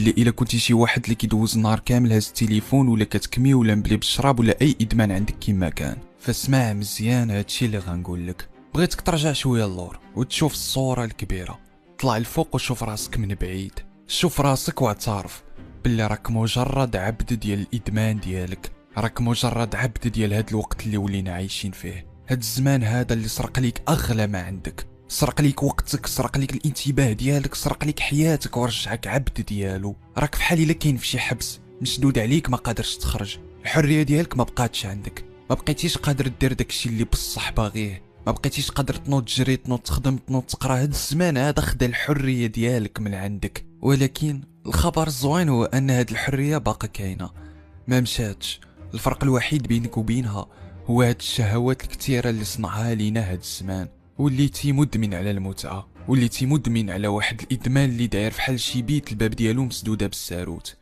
باللي الا كنتي شي واحد اللي كيدوز النهار كامل هاز التليفون ولا كتكمي ولا مبلي بالشراب ولا اي ادمان عندك كيما كان، فاسمع مزيان هادشي اللي غنقول لك. بغيتك ترجع شويه اللور وتشوف الصوره الكبيره، طلع الفوق وشوف راسك من بعيد، شوف راسك واعترف باللي راك مجرد عبد ديال الادمان ديالك، راك مجرد عبد ديال هاد الوقت اللي ولينا عايشين فيه، هاد الزمان هذا اللي سرق ليك اغلى ما عندك، سرق ليك وقتك، سرق ليك الانتباه ديالك، سرق ليك حياتك ورجعك عبد ديالو. راك فحال الا كاين في شي حبس مشدود عليك ما قادرش تخرج، الحريه ديالك ما بقاتش عندك، ما بقيتيش قادر دير داكشي اللي بصح باغيه، ما بقيتيش قادر تنوض تجري تنوض تخدم تنوض تقرا. هاد الزمان هذا خدا الحريه ديالك من عندك، ولكن الخبر الزوين هو ان هاد الحريه باقا كاينه، ما مشاتش. الفرق الوحيد بينك وبينها هو هاد الشهوات الكثيره اللي صنعها لينا هاد الزمان، واللي مدمن على المتعه، واللي مدمن على واحد الادمان اللي داير فحال شي بيت الباب ديالو مسدوده بالساروت.